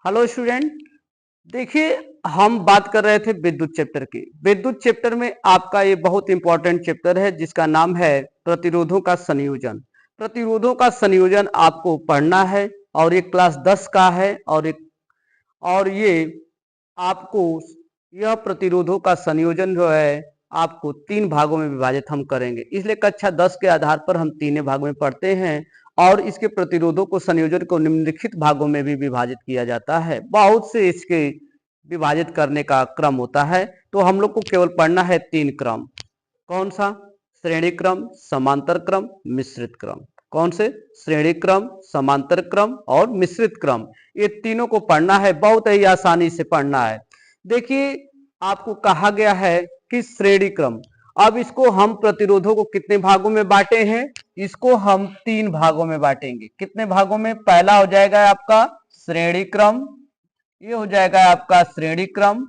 Hello student. देखिए, हम बात कर रहे थे विद्युत चैप्टर की। विद्युत चैप्टर में आपका ये बहुत इंपॉर्टेंट चैप्टर है जिसका नाम है प्रतिरोधों का संयोजन। प्रतिरोधों का संयोजन आपको पढ़ना है और ये क्लास 10 का है और ये आपको यह प्रतिरोधों का संयोजन जो है आपको 3 भागों में विभाजित हम करेंगे। इसलिए कक्षा 10 के आधार पर हम 3 भाग में पढ़ते हैं और इसके प्रतिरोधों को संयोजन को निम्नलिखित भागों में भी विभाजित किया जाता है। बहुत से इसके विभाजित करने का क्रम होता है, तो हम लोग को केवल पढ़ना है 3 क्रम। कौन सा? श्रेणी क्रम, समांतर क्रम, मिश्रित क्रम। कौन से? श्रेणी क्रम, समांतर क्रम और मिश्रित क्रम। ये तीनों को पढ़ना है, बहुत ही आसानी से पढ़ना है। देखिए, आपको कहा गया है कि श्रेणी क्रम। अब इसको हम प्रतिरोधों को कितने भागों में बांटे हैं? इसको हम 3 भागों में बांटेंगे। कितने भागों में? पहला हो जाएगा आपका श्रेणी क्रम, ये हो जाएगा आपका श्रेणी क्रम,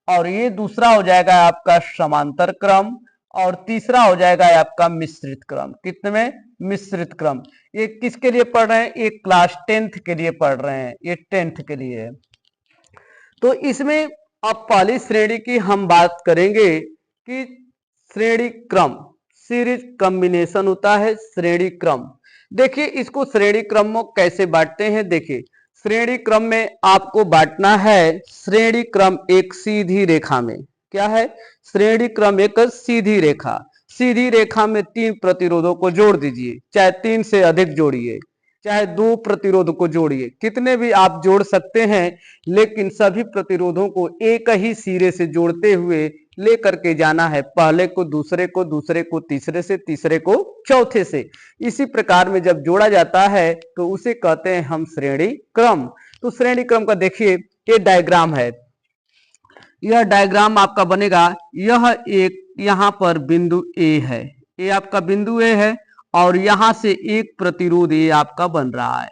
और ये दूसरा हो जाएगा आपका समांतर क्रम, और तीसरा हो जाएगा आपका मिश्रित क्रम। कितने में? मिश्रित क्रम। ये किसके लिए पढ़ रहे हैं? ये क्लास 10th के लिए पढ़ रहे हैं, ये 10th के लिए है। तो इसमें अब पहली श्रेणी की हम बात करेंगे कि श्रेणी क्रम, सीरीज कॉम्बिनेशन होता है श्रेणी क्रम। देखिए, इसको श्रेणी क्रम में कैसे बांटते हैं। देखिए, श्रेणी क्रम में आपको बांटना है श्रेणी क्रम एक सीधी रेखा में। क्या है? श्रेणी क्रम एक सीधी रेखा। सीधी रेखा में 3 प्रतिरोधों को जोड़ दीजिए, चाहे 3 से अधिक जोड़िए, चाहे 2 प्रतिरोध को जोड़िए, कितने भी आप जोड़ सकते हैं, लेकिन सभी प्रतिरोधों को एक ही सिरे से जोड़ते हुए लेकर के जाना है। पहले को दूसरे को, दूसरे को तीसरे से, तीसरे को चौथे से। इसी प्रकार में जब जोड़ा जाता है तो उसे कहते हैं हम श्रेणी क्रम। तो श्रेणी क्रम का देखिए, ये डायग्राम है। यह डायग्राम आपका बनेगा, यह एक यहाँ पर बिंदु ए है, ये आपका बिंदु ए है, और यहां से एक प्रतिरोध ये आपका बन रहा है।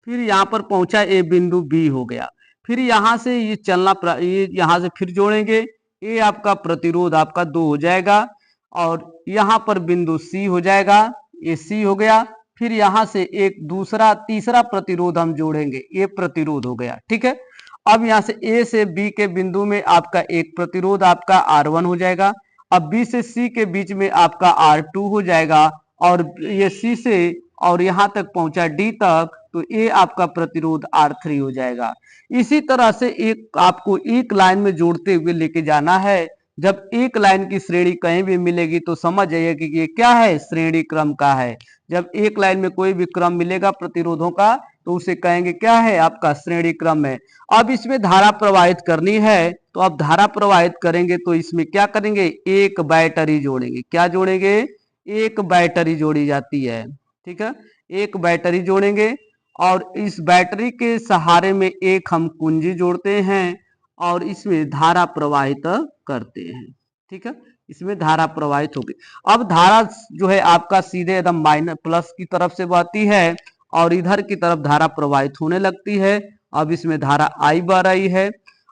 फिर यहाँ पर पहुंचा, ए बिंदु बी हो गया। फिर यहां से ये चलना, ये यहां से फिर जोड़ेंगे, ये आपका प्रतिरोध आपका 2 हो जाएगा, और यहाँ पर बिंदु सी हो जाएगा, ये सी हो गया। फिर यहां से एक दूसरा तीसरा प्रतिरोध हम जोड़ेंगे, ये प्रतिरोध हो गया। ठीक है। अब यहाँ से ए से बी के बिंदु में आपका एक प्रतिरोध आपका R1 हो जाएगा। अब बी से सी के बीच में आपका R2 हो जाएगा, और ये सी से और यहां तक पहुंचा डी तक, तो ये आपका प्रतिरोध R3 हो जाएगा। इसी तरह से एक आपको एक लाइन में जोड़ते हुए लेके जाना है। जब एक लाइन की श्रेणी कहीं भी मिलेगी तो समझ जाइए कि ये क्या है? श्रेणी क्रम का है। जब एक लाइन में कोई भी क्रम मिलेगा प्रतिरोधों का तो उसे कहेंगे क्या है? आपका श्रेणी क्रम है। अब इसमें धारा प्रवाहित करनी है, तो अब धारा प्रवाहित करेंगे तो इसमें क्या करेंगे? एक बैटरी जोड़ेंगे। क्या जोड़ेंगे? एक बैटरी जोड़ी जाती है। ठीक है, एक बैटरी जोड़ेंगे, और इस बैटरी के सहारे में एक हम कुंजी जोड़ते हैं और इसमें धारा प्रवाहित करते हैं। ठीक है, इसमें धारा प्रवाहित होगी। अब धारा जो है आपका सीधे एकदम माइनस प्लस की तरफ से बहती है और इधर की तरफ धारा प्रवाहित होने लगती है। अब इसमें धारा आई बह रही है।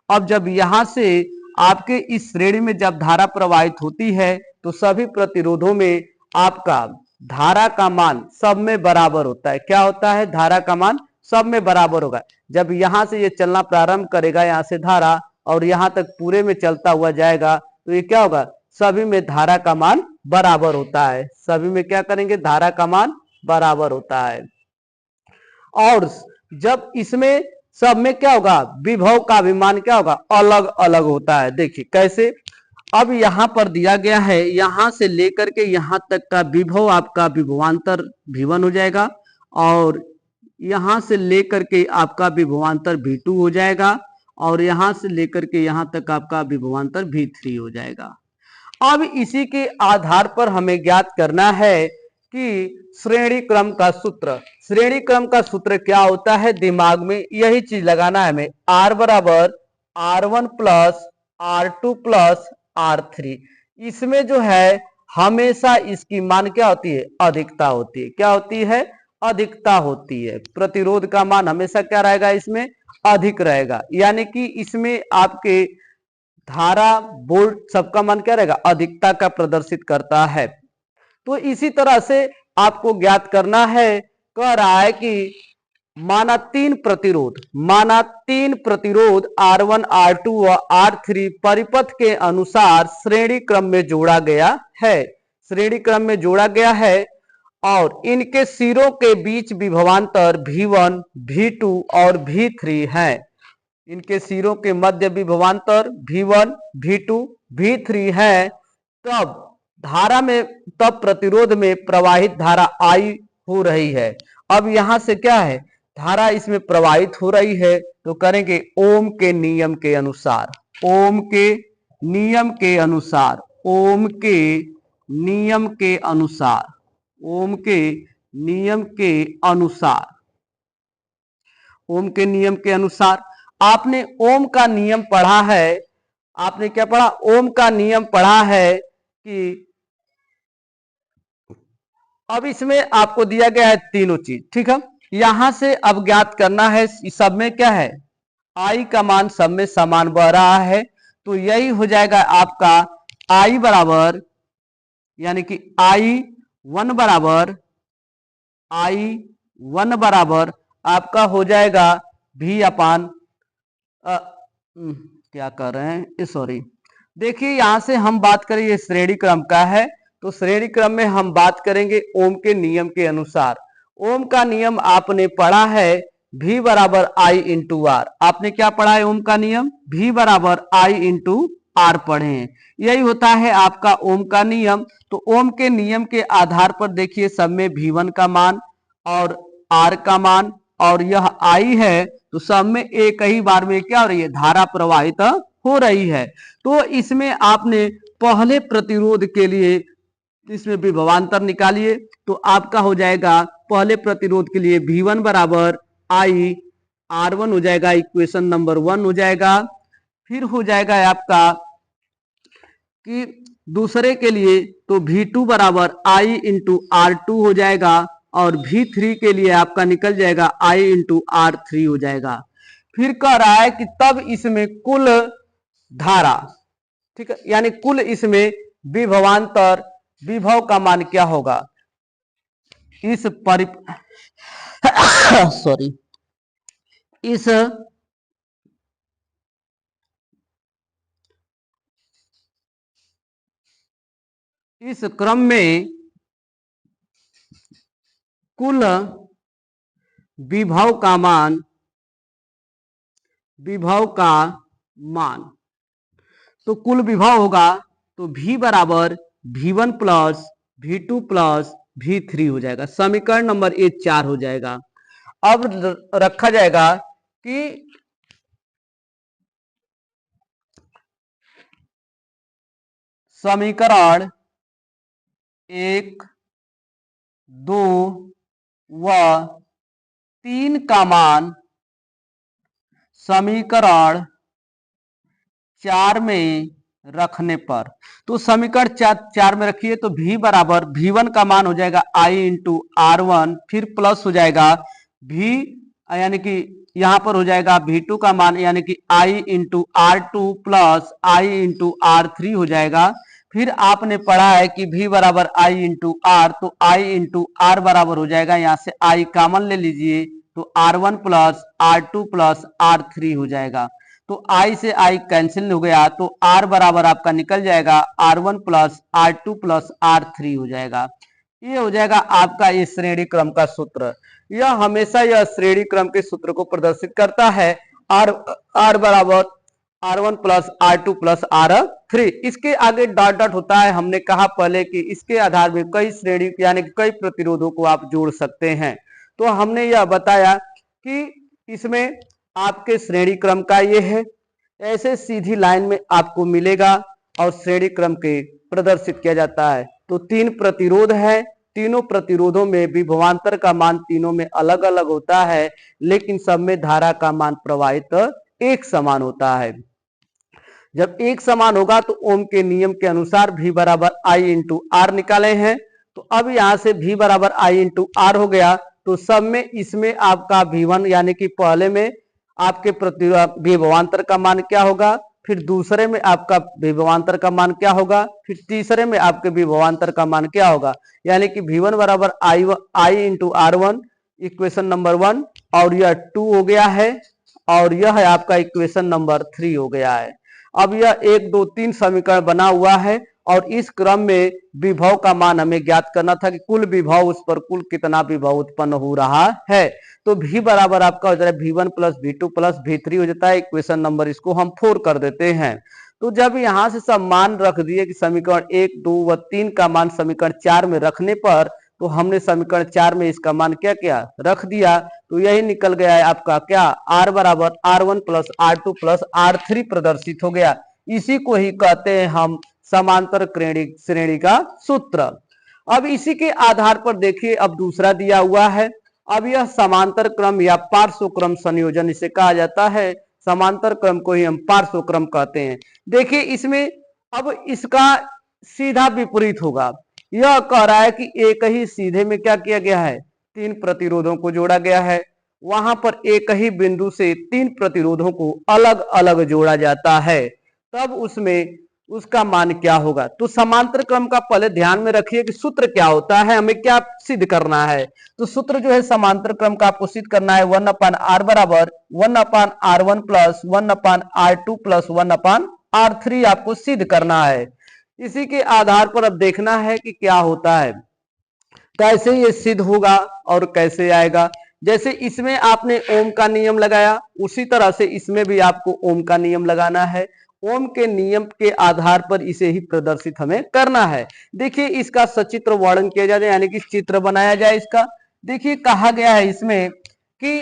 अब जब यहां से आपके इस श्रेणी में जब धारा प्रवाहित होती है तो सभी प्रतिरोधों में आपका धारा का मान सब में बराबर होता है। क्या होता है? धारा का मान सब में बराबर होगा। जब यहां से ये चलना प्रारंभ करेगा, यहां से धारा, और यहां तक पूरे में चलता हुआ जाएगा, तो ये क्या होगा? सभी में धारा का मान बराबर होता है। सभी में क्या करेंगे? धारा का मान बराबर होता है। और जब इसमें सब में क्या होगा? विभव का भी मान क्या होगा? अलग अलग होता है। देखिए कैसे। अब यहां पर दिया गया है, यहां से लेकर के यहां तक का विभव आपका विभवांतर V1 हो जाएगा, और यहां से लेकर के आपका विभवांतर V2 हो जाएगा, और यहां से लेकर के यहां तक आपका विभवांतर V3 हो जाएगा। अब इसी के आधार पर हमें ज्ञात करना है कि श्रेणी क्रम का सूत्र। श्रेणी क्रम का सूत्र क्या होता है? दिमाग में यही चीज लगाना है हमें। R बराबर R1 plus R2 plus R3। इसमें जो है हमेशा इसकी मान क्या होती है? अधिकता होती है। क्या होती है? अधिकता होती है। प्रतिरोध का मान हमेशा क्या रहेगा? इसमें अधिक रहेगा। यानी कि इसमें आपके धारा वोल्ट सबका मान क्या रहेगा? अधिकता का प्रदर्शित करता है। तो इसी तरह से आपको ज्ञात करना है, कह रहा है कि माना तीन प्रतिरोध R1 R2 व R3 परिपथ के अनुसार श्रेणी क्रम में जोड़ा गया है। श्रेणी क्रम में जोड़ा गया है और इनके सिरों के बीच विभवांतर V1 V2 और V3 है। इनके सिरों के मध्य विभवांतर V1 V2 V3 है। तब प्रतिरोध में प्रवाहित धारा I हो रही है। अब यहां से क्या है, धारा इसमें प्रवाहित हो रही है, तो करेंगे ओम के नियम के अनुसार। ओम के नियम के अनुसार, ओम के नियम के अनुसार, ओम के नियम के अनुसार, ओम के नियम के अनुसार। आपने ओम का नियम पढ़ा है, आपने क्या पढ़ा, ओम का नियम पढ़ा है कि अब इसमें आपको दिया गया है तीनों चीज, ठीक है। यहां से अब ज्ञात करना है सब में क्या है, आई का मान सब में समान बह रहा है, तो यही हो जाएगा आपका आई बराबर, यानी कि I1 बराबर आपका हो जाएगा V अपान क्या कर रहे हैं, सॉरी, देखिए यहां से हम बात करें, ये श्रेणी क्रम का है, तो श्रेणी क्रम में हम बात करेंगे ओम के नियम के अनुसार। ओम का नियम आपने पढ़ा है V बराबर I इंटू आर। आपने क्या पढ़ा है, ओम का नियम V बराबर I इंटू आर पढ़े हैं। यही होता है आपका ओम का नियम। तो ओम के नियम के आधार पर देखिए सब में V1 का मान और R का मान और यह I है, तो सब में एक ही बार में क्या हो रही है, धारा प्रवाहित हो रही है। तो इसमें आपने पहले प्रतिरोध के लिए इसमें विभवांतर निकालिए, तो आपका हो जाएगा पहले प्रतिरोध के लिए V1 बराबर I R1 हो जाएगा, इक्वेशन नंबर 1 हो जाएगा। फिर हो जाएगा आपका कि दूसरे के लिए तो V2 बराबर I इंटू R2 हो जाएगा और V3 के लिए आपका निकल जाएगा I इंटू R3 हो जाएगा। फिर कह रहा है कि तब इसमें कुल धारा, ठीक है, यानी कुल इसमें विभवांतर, विभव का मान क्या होगा, इस सॉरी, इस क्रम में कुल विभव का मान, विभव का मान, तो कुल विभव होगा तो V बराबर V1 plus V2 plus V3 हो जाएगा। समीकरण नंबर 4 हो जाएगा। अब रखा जाएगा कि समीकरण 1, 2 व 3 का मान समीकरण 4 में रखने पर, तो समीकरण 4 में रखिए तो V बराबर V1 का मान हो जाएगा I इंटू R1, फिर प्लस हो जाएगा V, यानी कि यहां पर हो जाएगा V2 का मान यानी कि I into R2 plus I into R3 हो जाएगा। फिर आपने पढ़ा है कि V बराबर I इंटू R, तो I इंटू R बराबर हो जाएगा, यहां से I कॉमन ले लीजिए तो R1 plus R2 plus R3 हो जाएगा। तो I से I कैंसिल हो गया, तो R बराबर आपका निकल जाएगा R1 plus R2 plus R3 हो जाएगा। ये हो जाएगा आपका इस श्रेणी क्रम का सूत्र। यह हमेशा यह श्रेणी क्रम के सूत्र को प्रदर्शित करता है। R बराबर R1 plus R2 plus R3। इसके आगे डॉट डॉट होता है। हमने कहा पहले कि इसके आधार में कई श्रेणी यानी कई प्रतिरोधों को आप जोड़ सकते हैं। तो हमने यह बताया कि इसमें आपके श्रेणी क्रम का ये है, ऐसे सीधी लाइन में आपको मिलेगा और श्रेणी क्रम के प्रदर्शित किया जाता है। तो 3 प्रतिरोध है, तीनों प्रतिरोधों में विभवांतर का मान तीनों में अलग अलग होता है, लेकिन सब में धारा का मान प्रवाहित एक समान होता है। जब एक समान होगा तो ओम के नियम के अनुसार V बराबर I इंटू आर निकाले हैं। तो अब यहां से V बराबर I इंटू आर हो गया, तो सब में इसमें आपका V1 यानी कि पहले में आपके विभवांतर का मान क्या होगा, फिर दूसरे में आपका विभवांतर का मान क्या होगा, फिर तीसरे में आपके विभवांतर का मान क्या होगा, यानी कि V1 बराबर I into R1, equation number 1 और यह 2 हो गया है और यह है आपका इक्वेशन नंबर 3 हो गया है। अब यह 1 2 3 समीकरण बना हुआ है और इस क्रम में विभव का मान हमें ज्ञात करना था कि कुल विभव उस पर कुल कितना विभव उत्पन्न हो रहा है। तो V बराबर आपका हो जाता है V1 plus V2 plus V3 हो जाता है। इक्वेशन नंबर इसको हम 4 कर देते हैं। तो जब यहां से सब मान रख दिए कि समीकरण 1 2 व 3 का मान समीकरण 4 में रखने पर, तो हमने समीकरण 4 में इसका मान क्या किया, रख दिया। तो यही निकल गया है आपका क्या, R बराबर R1 plus R2 plus R3 प्रदर्शित हो गया। इसी को ही कहते हैं हम समांतर श्रेणी का सूत्र। अब इसी के आधार पर देखिए अब दूसरा दिया हुआ है। अब यह समांतर क्रम या पार्श्व क्रम संयोजन इसे कहा जाता है। समांतर क्रम को ही हम पार्श्व क्रम कहते हैं। देखिए इसमें अब इसका सीधा विपरीत होगा। यह कह रहा है कि एक ही सीधे में क्या किया गया है, 3 प्रतिरोधों को जोड़ा गया है। वहां पर एक ही बिंदु से 3 प्रतिरोधों को अलग अलग जोड़ा जाता है, तब उसमें उसका मान क्या होगा। तो समांतर क्रम का पहले ध्यान में रखिए कि सूत्र क्या होता है, हमें क्या सिद्ध करना है। तो सूत्र जो है समांतर क्रम का आपको सिद्ध करना है 1/r बराबर 1/r1 plus 1/r2 plus 1/r3 आपको सिद्ध करना है। इसी के आधार पर अब देखना है कि क्या होता है, कैसे ये सिद्ध होगा और कैसे आएगा। जैसे इसमें आपने ओम का नियम लगाया, उसी तरह से इसमें भी आपको ओम का नियम लगाना है। ओम के नियम के आधार पर इसे ही प्रदर्शित हमें करना है। देखिए इसका सचित्र वर्णन किया जाए, यानी कि चित्र बनाया जाए इसका। देखिए कहा गया है इसमें कि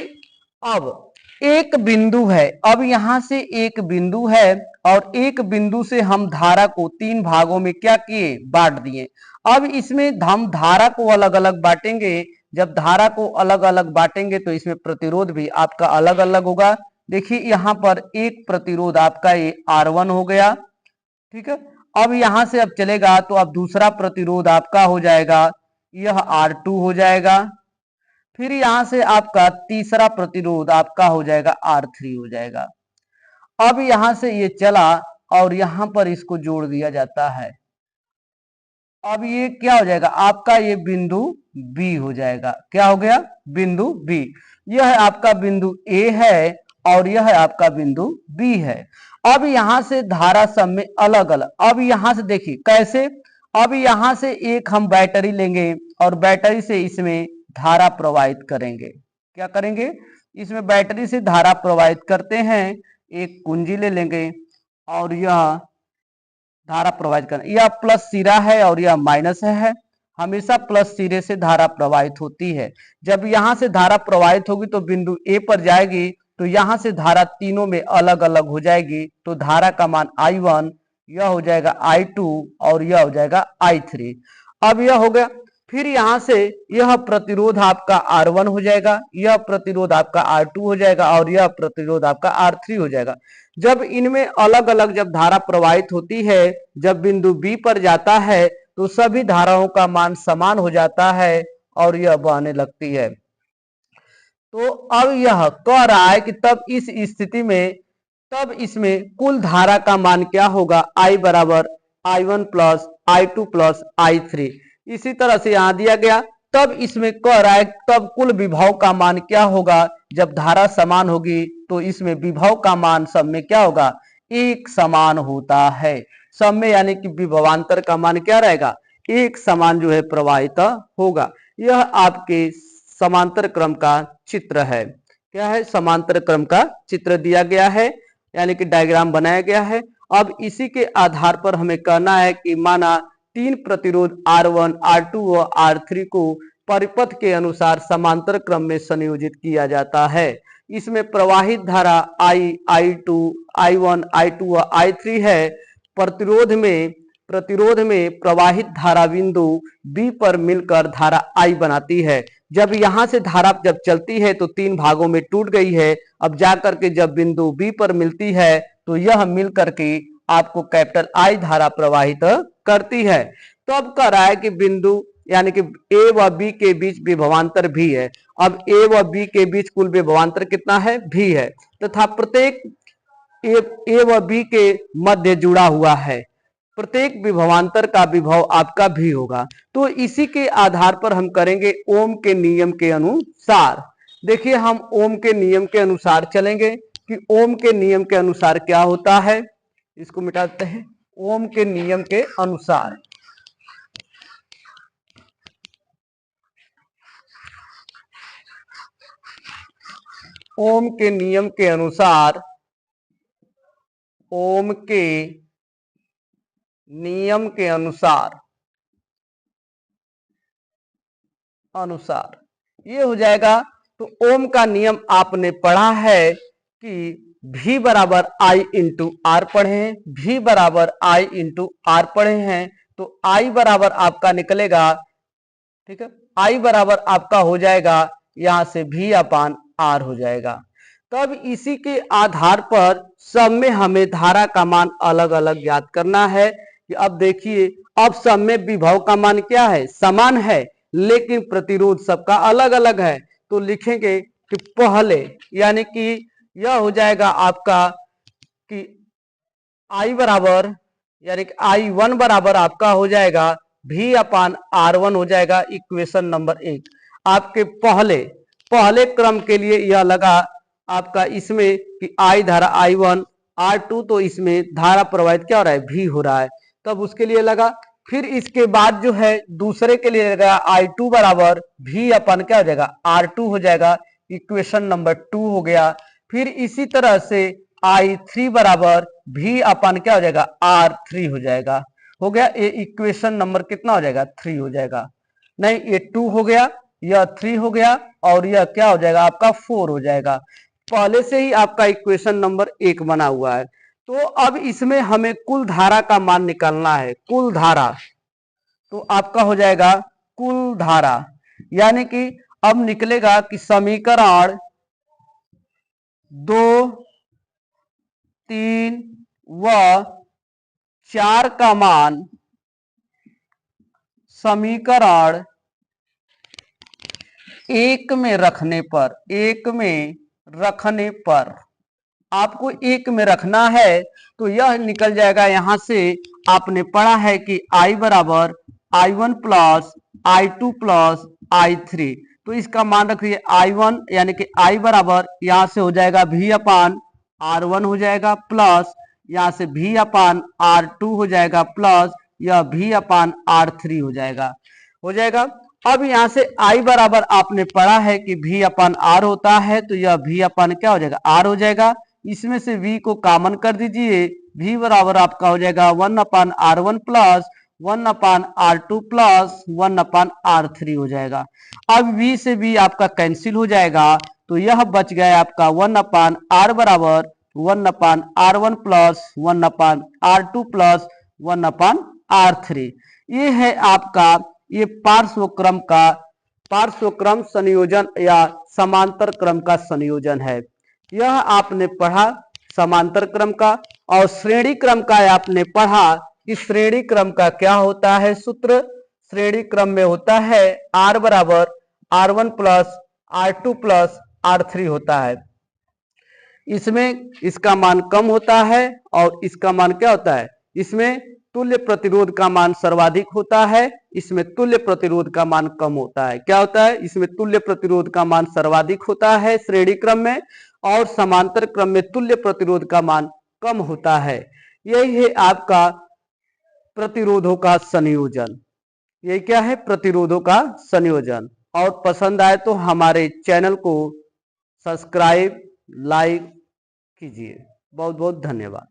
अब एक बिंदु है, अब यहां से एक बिंदु है और एक बिंदु से हम धारा को 3 भागों में क्या किए, बांट दिए। अब इसमें हम धारा को अलग अलग बांटेंगे। जब धारा को अलग अलग बांटेंगे तो इसमें प्रतिरोध भी आपका अलग अलग होगा। देखिए यहाँ पर एक प्रतिरोध आपका ये R1 हो गया, ठीक है। अब यहां से अब चलेगा तो अब दूसरा प्रतिरोध आपका हो जाएगा, यह R2 हो जाएगा। फिर यहां से आपका तीसरा प्रतिरोध आपका हो जाएगा R3 हो जाएगा। अब यहां से ये चला और यहां पर इसको जोड़ दिया जाता है। अब ये क्या हो जाएगा, आपका ये बिंदु B हो जाएगा। क्या हो गया, बिंदु B। यह है आपका बिंदु A है और यह है आपका बिंदु B है। अब यहां से धारा सब में अलग अलग, अब यहां से देखिए कैसे, अब यहां से एक हम बैटरी लेंगे और बैटरी से इसमें धारा प्रवाहित करेंगे। क्या करेंगे, इसमें बैटरी से धारा प्रवाहित करते हैं। एक कुंजी ले लेंगे और यह धारा प्रवाहित करना, यह प्लस सिरा है और यह माइनस है। हमेशा प्लस सिरे से धारा प्रवाहित होती है। जब यहां से धारा प्रवाहित होगी तो बिंदु ए पर जाएगी, तो यहां से धारा तीनों में अलग अलग हो जाएगी। तो धारा का मान I1, यह हो जाएगा I2 और यह हो जाएगा I3। अब यह हो गया। फिर यहां से यह प्रतिरोध आपका R1 हो जाएगा, यह प्रतिरोध आपका R2 हो जाएगा और यह प्रतिरोध आपका R3 हो जाएगा। जब इनमें अलग अलग जब धारा प्रवाहित होती है, जब बिंदु B पर जाता है तो सभी धाराओं का मान समान हो जाता है और यह बहने लगती है। तो अब यह कह रहा है कि तब इस स्थिति में, तब इसमें कुल धारा का मान क्या होगा, I बराबर I1 plus I2 plus I3। इसी तरह से यहां दिया गया। तब इसमें कह रहा है तब कुल विभव का मान क्या होगा, जब धारा समान होगी तो इसमें विभव का मान सब में क्या होगा, एक समान होता है। सब में यानी कि विभवांतर का मान क्या रहेगा, एक समान जो है प्रवाहित होगा। यह आपके समांतर क्रम का चित्र है। क्या है, समांतर क्रम का चित्र दिया गया है, यानी कि डायग्राम बनाया गया है। अब इसी के आधार पर हमें कहना है कि माना 3 प्रतिरोध R1, R2 और R3 को परिपथ के अनुसार समांतर क्रम में संयोजित किया जाता है। इसमें प्रवाहित धारा I, I2, I1, I2 और I3 है। प्रतिरोध में प्रवाहित धारा बिंदु B पर मिलकर धारा I बनाती है। जब यहां से धारा जब चलती है तो 3 भागों में टूट गई है। अब जाकर के जब बिंदु B पर मिलती है तो यह मिलकर के आपको कैपिटल I धारा प्रवाहित करती है। तो अब कह रहा है कि बिंदु यानी कि A व B के बीच विभवांतर भी है। अब A व B के बीच कुल विभवांतर कितना है, भी है, तथा प्रत्येक A व B के मध्य जुड़ा हुआ है। प्रत्येक विभवांतर का विभव आपका भी होगा। तो इसी के आधार पर हम करेंगे ओम के नियम के अनुसार। देखिए हम ओम के नियम के अनुसार चलेंगे कि ओम के नियम के अनुसार क्या होता है। इसको मिटा देते हैं। ओम के नियम के अनुसार, ओम के नियम के अनुसार, ओम के नियम के अनुसार ये हो जाएगा। तो ओम का नियम आपने पढ़ा है कि V बराबर आई इंटू आर पढ़े हैं, V बराबर आई इंटू आर पढ़े हैं। तो I बराबर आपका निकलेगा, ठीक है, I बराबर आपका हो जाएगा यहां से V अपान आर हो जाएगा। तब इसी के आधार पर सब में हमें धारा का मान अलग अलग ज्ञात करना है। कि अब देखिए, अब सब में विभव का मान क्या है, समान है, लेकिन प्रतिरोध सबका अलग अलग है। तो लिखेंगे कि पहले, यानी कि यह हो जाएगा आपका कि I बराबर, यानी कि I1 बराबर आपका हो जाएगा V अपान R1 हो जाएगा। इक्वेशन नंबर 1 आपके पहले क्रम के लिए यह लगा आपका इसमें कि I धारा I1, R2, तो इसमें धारा प्रवाहित क्या हो रहा है, V हो रहा है, तब उसके लिए लगा। फिर इसके बाद जो है दूसरे के लिए लगा I2 बराबर V अपन क्या हो जाएगा, R2 हो जाएगा। इक्वेशन नंबर 2 हो गया। फिर इसी तरह से I3 बराबर V अपन क्या हो जाएगा, R3 हो जाएगा। हो गया, ये इक्वेशन नंबर कितना हो जाएगा, 3 हो जाएगा। नहीं, ये 2 हो गया, यह 3 हो गया, और यह क्या हो जाएगा आपका 4 हो जाएगा। पहले से ही आपका इक्वेशन नंबर 1 बना हुआ है। तो अब इसमें हमें कुल धारा का मान निकालना है। कुल धारा, तो आपका हो जाएगा कुल धारा, यानी कि अब निकलेगा कि समीकरण 2, 3 व 4 का मान समीकरण 1 में रखने पर आपको 1 में रखना है। तो यह निकल जाएगा, यहां से आपने पढ़ा है कि I बराबर I1 plus I2 plus I3। तो इसका मान रखिए I1, यानी कि I बराबर यहां से हो जाएगा V अपान R1 हो जाएगा, प्लस यहां से V अपान R2 हो जाएगा, प्लस यह V अपान R3 हो जाएगा। अब यहां से I बराबर आपने पढ़ा है कि V अपान R होता है, तो यह V अपान क्या हो जाएगा, R हो जाएगा। इसमें से V को कॉमन कर दीजिए, V बराबर आपका हो जाएगा 1 अपान R1 प्लस 1 अपान R2 प्लस 1 अपान R3 हो जाएगा। अब V से V आपका कैंसिल हो जाएगा, तो यह बच गया आपका 1 अपान R बराबर 1 अपान R1 प्लस 1 अपान R2 प्लस 1 अपान R3। ये है आपका ये पार्श्व क्रम संयोजन या समांतर क्रम का संयोजन है। यह आपने पढ़ा समांतर क्रम का। और श्रेणी क्रम का आपने पढ़ा कि श्रेणी क्रम का क्या होता है सूत्र। श्रेणी क्रम में होता है R बराबर R1 plus R2 plus R3 होता है। इसमें इसका मान कम होता है और इसका मान क्या होता है, इसमें तुल्य प्रतिरोध का मान सर्वाधिक होता है, इसमें तुल्य प्रतिरोध का मान कम होता है। क्या होता है, इसमें तुल्य प्रतिरोध का मान सर्वाधिक होता है श्रेणी क्रम में, और समांतर क्रम में तुल्य प्रतिरोध का मान कम होता है। यही है आपका प्रतिरोधों का संयोजन। यही क्या है, प्रतिरोधों का संयोजन। और पसंद आए तो हमारे चैनल को सब्सक्राइब, लाइक कीजिए। बहुत बहुत धन्यवाद।